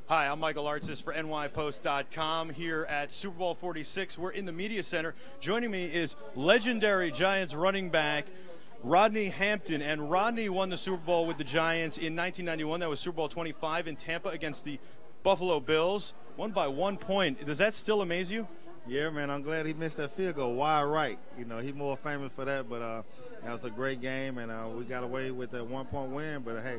Hi, I'm Michael Artsis for NYPost.com here at Super Bowl 46. We're in the media center. Joining me is legendary Giants running back Rodney Hampton. And Rodney won the Super Bowl with the Giants in 1991. That was Super Bowl 25 in Tampa against the Buffalo Bills. Won by 1 point. Does that still amaze you? Yeah, man, I'm glad he missed that field goal wide right. You know, he's more famous for that, but that was a great game, and we got away with that 1 point win. But, hey,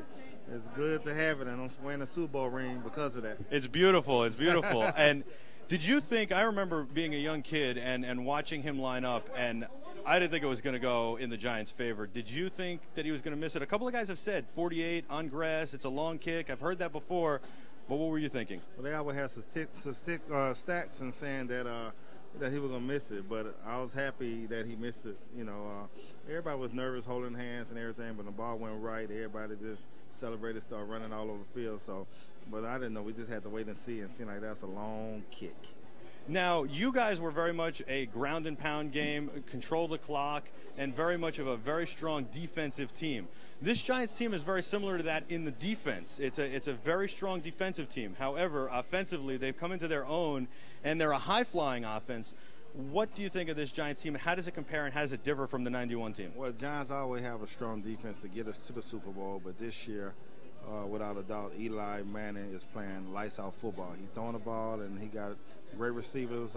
it's good to have it, and I'm wearing a Super Bowl ring because of that. It's beautiful. It's beautiful. And did you think, I remember being a young kid and watching him line up, and I didn't think it was going to go in the Giants' favor. Did you think that he was going to miss it? A couple of guys have said 48 on grass, it's a long kick. I've heard that before. But what were you thinking? Well, they always have stats and saying that he was going to miss it, but I was happy that he missed it. You know, everybody was nervous holding hands and everything, but the ball went right. Everybody just celebrated, started running all over the field. So, but I didn't know. We just had to wait and see, and seemed like that's a long kick. Now, you guys were very much a ground and pound game, control the clock, and very much of a very strong defensive team. This Giants team is very similar to that in the defense. It's a very strong defensive team. However, offensively, they've come into their own, and they're a high-flying offense. What do you think of this Giants team? How does it compare, and how does it differ from the 91 team? Well, Giants always have a strong defense to get us to the Super Bowl, but this year, without a doubt, Eli Mannings is playing lights-out football. He's throwing the ball, and he got great receivers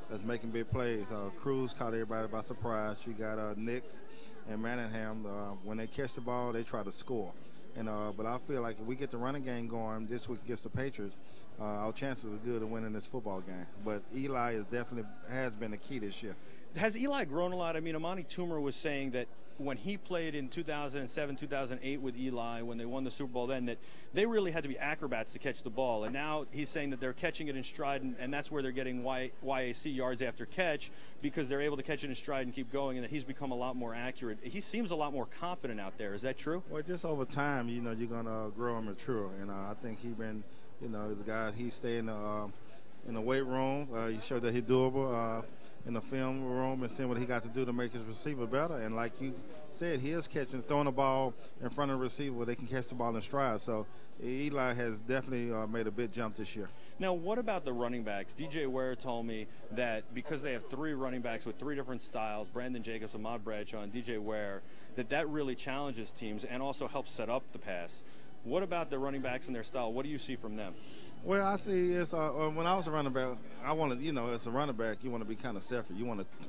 that's making big plays. Cruz caught everybody by surprise. You got Nix and Manningham. When they catch the ball, they try to score. But I feel like if we get the running game going this week against the Patriots, our chances are good of winning this football game. But Eli has been the key this year. Has Eli grown a lot? I mean, Amani Toomer was saying that when he played in 2007, 2008 with Eli, when they won the Super Bowl then, that they really had to be acrobats to catch the ball. And now he's saying that they're catching it in stride, and that's where they're getting YAC, yards after catch, because they're able to catch it in stride and keep going, and that he's become a lot more accurate. He seems a lot more confident out there. Is that true? Well, just over time, you know, you're going to grow and mature. And I think he's been, you know, the guy, he stayed in the weight room. He showed that he's doable. In the film room and seeing what he got to do to make his receiver better. And like you said, he is throwing the ball in front of the receiver where they can catch the ball in stride. So Eli has definitely made a big jump this year. Now, what about the running backs? DJ Ware told me that because they have three running backs with three different styles, Brandon Jacobs, Ahmad Bradshaw, and DJ Ware, that really challenges teams and also helps set up the pass. What about the running backs and their style? What do you see from them? Well, I see it's when I was a running back, I wanted, you know, as a running back, you want to be kind of selfish.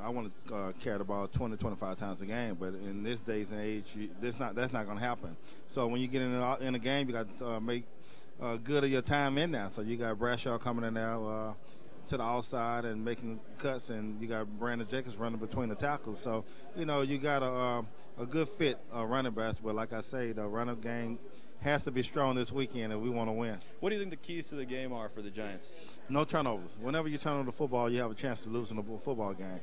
I want to carry the ball 20, 25 times a game. But in this days and age, that's not going to happen. So when you get in a game, you got to make good of your time in there. So you got Bradshaw coming in now to the outside and making cuts, and you got Brandon Jacobs running between the tackles. So you know you got a good fit running backs. But like I say, the running game has to be strong this weekend if we want to win. What do you think the keys to the game are for the Giants? No turnovers. Whenever you turn over the football, you have a chance to lose in a football game.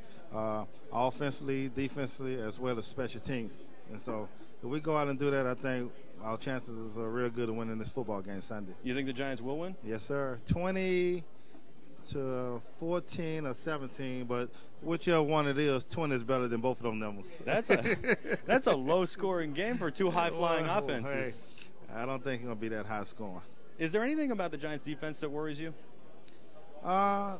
Offensively, defensively, as well as special teams. And so if we go out and do that, I think our chances are real good of winning this football game Sunday. You think the Giants will win? Yes, sir. 20 to 14 or 17, but whichever one it is, 20 is better than both of them numbers. That's a low-scoring game for two high-flying offenses. Hey, I don't think it's going to be that high scoring. Is there anything about the Giants' defense that worries you? At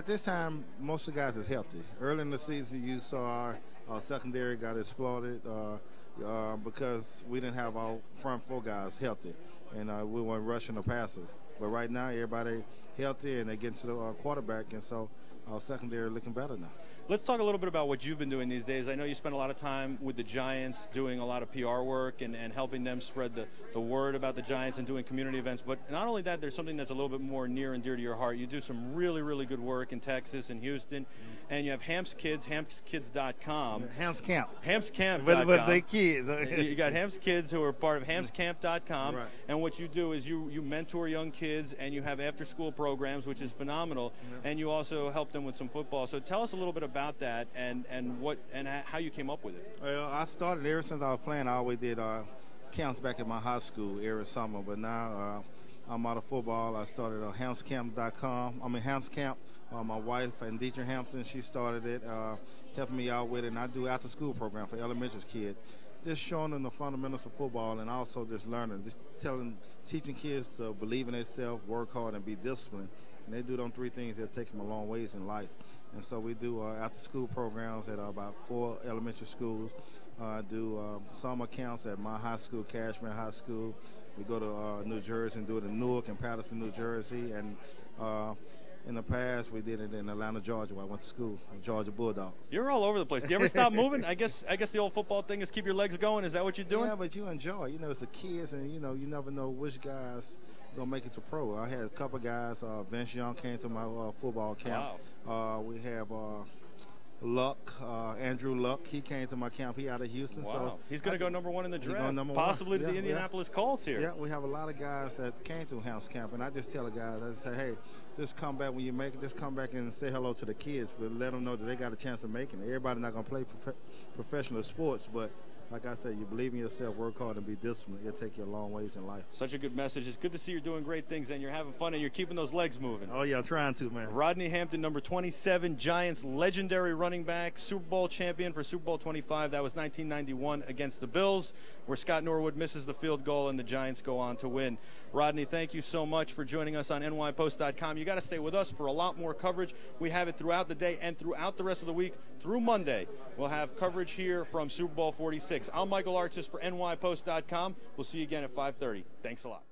this time, most of the guys is healthy. Early in the season, you saw our secondary got exploited because we didn't have our front four guys healthy, and we weren't rushing the passes. But right now, everybody healthy, and they get to the quarterback, and so our secondary looking better now. Let's talk a little bit about what you've been doing these days. I know you spend a lot of time with the Giants doing a lot of PR work and helping them spread the word about the Giants and doing community events. But not only that, there's something that's a little bit more near and dear to your heart. You do some really, really good work in Texas and Houston. And you have Hamps Kids, hampskids.com. Hamps Camp. Hampscamp.com. But they kids. You got Hamps Kids who are part of hampscamp.com. Right. And what you do is you mentor young kids, and you have after-school programs, which is phenomenal. Yeah. And you also help them with some football. So tell us a little bit about that and how you came up with it. Well, I started ever since I was playing. I always did camps back in my high school every summer. But now I'm out of football. I started hampscamp.com. Hamps Camp. My wife and Rodney Hampton, she started it, helping me out with it. And I do after-school program for elementary kids. just showing them the fundamentals of football, and also just learning, just teaching kids to believe in themselves, work hard, and be disciplined. And they do them 3 things that take them a long ways in life. And so we do after-school programs at about 4 elementary schools. Do summer camps at my high school, Cashmere High School. We go to New Jersey and do it in Newark and Patterson, New Jersey. And in the past, we did it in Atlanta, Georgia, where I went to school, Georgia Bulldogs. You're all over the place. Do you ever stop moving? I guess the old football thing is keep your legs going. Is that what you're doing? Yeah, but you enjoy. You know, it's the kids, and, you know, you never know which guys going to make it to pro. I had a couple guys. Vince Young came to my football camp. Wow. We have Luck, Andrew Luck. He came to my camp. He out of Houston. Wow. So he's going to go number 1 in the draft, possibly to the Indianapolis Colts here. Yeah, we have a lot of guys that came to House camp, and I just tell the guys, I say, hey, just come back when you make it. Just come back and say hello to the kids, but let them know that they got a chance of making it. Everybody's not going to play professional sports, but like I said, you believe in yourself, work hard, and be disciplined. It'll take you a long ways in life. Such a good message. It's good to see you're doing great things, and you're having fun, and you're keeping those legs moving. Oh, yeah, I'm trying to, man. Rodney Hampton, number 27, Giants legendary running back, Super Bowl champion for Super Bowl 25. That was 1991 against the Bills, where Scott Norwood misses the field goal, and the Giants go on to win. Rodney, thank you so much for joining us on nypost.com. You got to stay with us for a lot more coverage. We have it throughout the day and throughout the rest of the week. Through Monday, we'll have coverage here from Super Bowl 46. I'm Michael Artis for nypost.com. We'll see you again at 5:30. Thanks a lot.